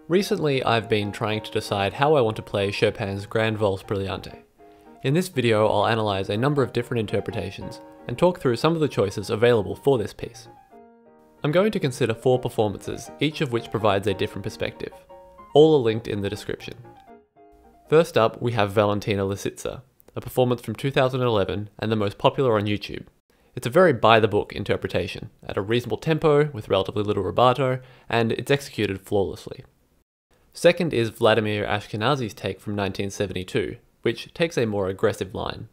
Recently, I've been trying to decide how I want to play Chopin's Grand Valse Brillante. In this video, I'll analyze a number of different interpretations and talk through some of the choices available for this piece. I'm going to consider 4 performances, each of which provides a different perspective. All are linked in the description. First up, we have Valentina Lisitsa, a performance from 2011 and the most popular on YouTube. It's a very by-the-book interpretation, at a reasonable tempo with relatively little rubato, and it's executed flawlessly. Second is Vladimir Ashkenazy's take from 1972, which takes a more aggressive line.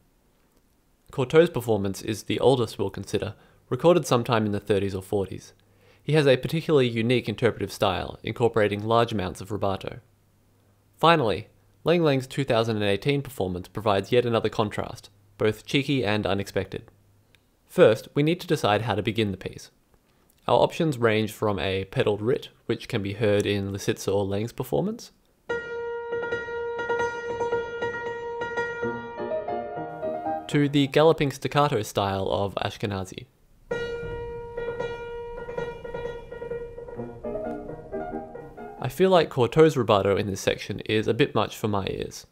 Courtaulds' performance is the oldest we'll consider, recorded sometime in the 30s or 40s. He has a particularly unique interpretive style, incorporating large amounts of rubato. Finally, Lang Lang's 2018 performance provides yet another contrast, both cheeky and unexpected. First, we need to decide how to begin the piece. Our options range from a pedalled rit, which can be heard in Lisitsa or Lang's performance, to the galloping staccato style of Ashkenazy. I feel like Courtaulds' rubato in this section is a bit much for my ears.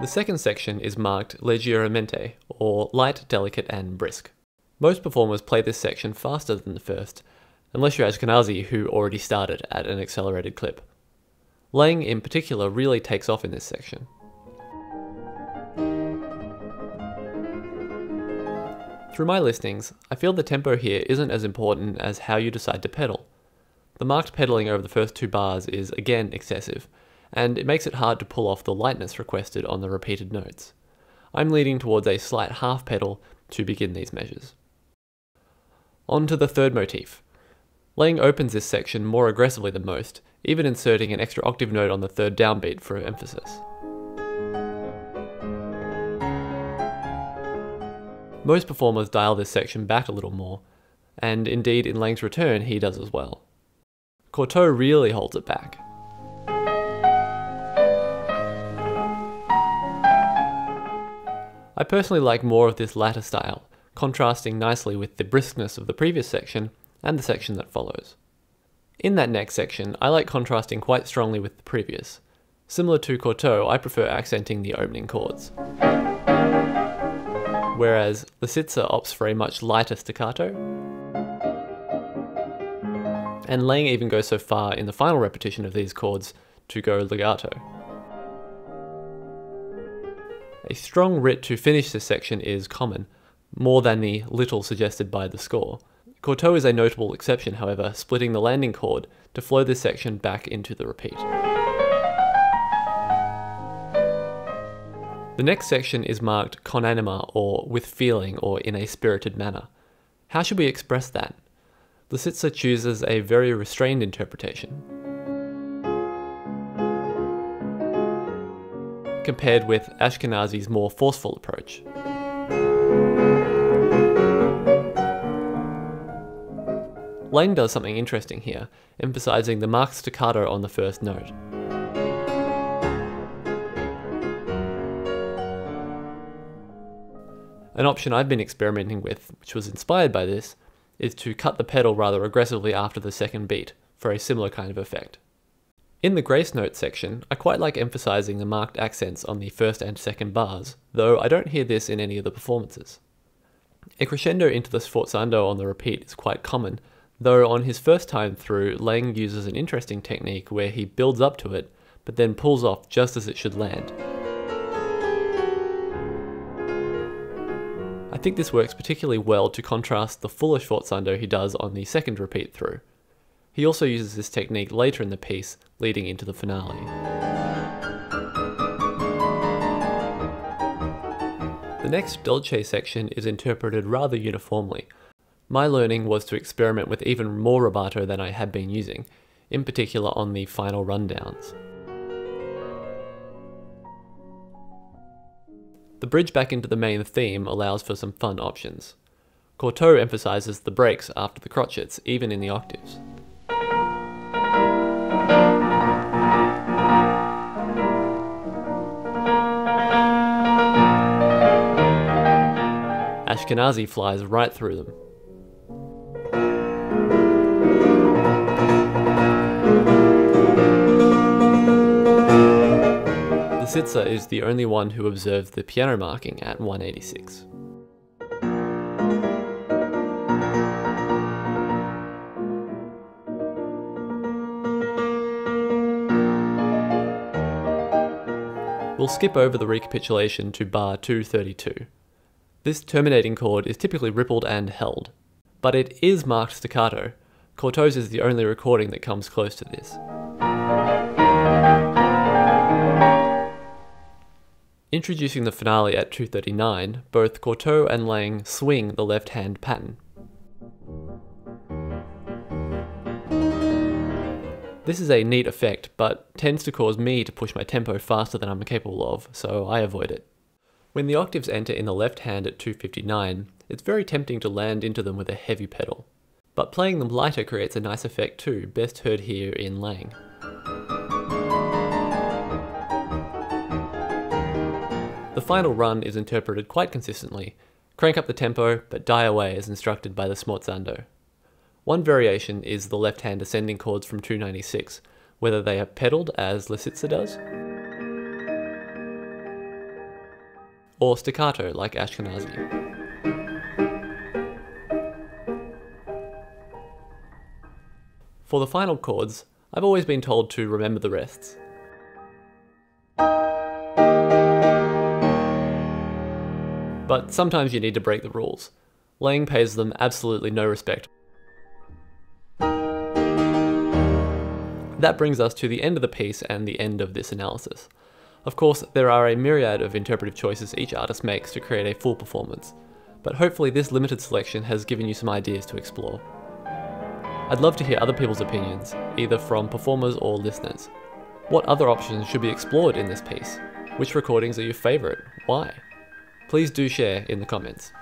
The second section is marked leggermente, or light, delicate and brisk. Most performers play this section faster than the first, unless you're Ashkenazy, who already started at an accelerated clip. Lang in particular really takes off in this section. Through my listings, I feel the tempo here isn't as important as how you decide to pedal. The marked pedaling over the first 2 bars is again excessive, and it makes it hard to pull off the lightness requested on the repeated notes. I'm leaning towards a slight half pedal to begin these measures. On to the third motif. Lang opens this section more aggressively than most, even inserting an extra octave note on the third downbeat for emphasis. Most performers dial this section back a little more, and indeed in Lang's return he does as well. Courtaulds really holds it back. I personally like more of this latter style, contrasting nicely with the briskness of the previous section and the section that follows. In that next section, I like contrasting quite strongly with the previous. Similar to Courtaulds, I prefer accenting the opening chords. Whereas Lisitsa opts for a much lighter staccato, and Lang even goes so far in the final repetition of these chords to go legato. A strong rit to finish this section is common, more than the little suggested by the score. Courtaulds is a notable exception, however, splitting the landing chord to flow this section back into the repeat. The next section is marked con anima, or with feeling, or in a spirited manner. How should we express that? Lisitsa chooses a very restrained interpretation, compared with Ashkenazy's more forceful approach. Lang does something interesting here, emphasizing the marked staccato on the first note. An option I've been experimenting with, which was inspired by this, is to cut the pedal rather aggressively after the second beat, for a similar kind of effect. In the grace note section, I quite like emphasizing the marked accents on the first and second bars, though I don't hear this in any of the performances. A crescendo into the sforzando on the repeat is quite common, though on his first time through, Lang uses an interesting technique where he builds up to it, but then pulls off just as it should land. I think this works particularly well to contrast the fuller sforzando he does on the second repeat through. He also uses this technique later in the piece, leading into the finale. The next dolce section is interpreted rather uniformly. My learning was to experiment with even more rubato than I had been using, in particular on the final rundowns. The bridge back into the main theme allows for some fun options. Courtaulds emphasizes the breaks after the crotchets, even in the octaves. Ashkenazi flies right through them. Lisitsa is the only one who observed the piano marking at 186. We'll skip over the recapitulation to bar 232. This terminating chord is typically rippled and held, but it is marked staccato. Corto's is the only recording that comes close to this. Introducing the finale at 239, both Cortot and Lang swing the left-hand pattern. This is a neat effect, but tends to cause me to push my tempo faster than I'm capable of, so I avoid it. When the octaves enter in the left hand at 259, it's very tempting to land into them with a heavy pedal. But playing them lighter creates a nice effect too, best heard here in Lang. The final run is interpreted quite consistently. Crank up the tempo, but die away as instructed by the smorzando. One variation is the left-hand ascending chords from 296, whether they are pedalled as Lisitsa does, or staccato like Ashkenazi. For the final chords, I've always been told to remember the rests. But sometimes you need to break the rules. Lang pays them absolutely no respect. That brings us to the end of the piece and the end of this analysis. Of course, there are a myriad of interpretive choices each artist makes to create a full performance, but hopefully this limited selection has given you some ideas to explore. I'd love to hear other people's opinions, either from performers or listeners. What other options should be explored in this piece? Which recordings are your favourite? Why? Please do share in the comments.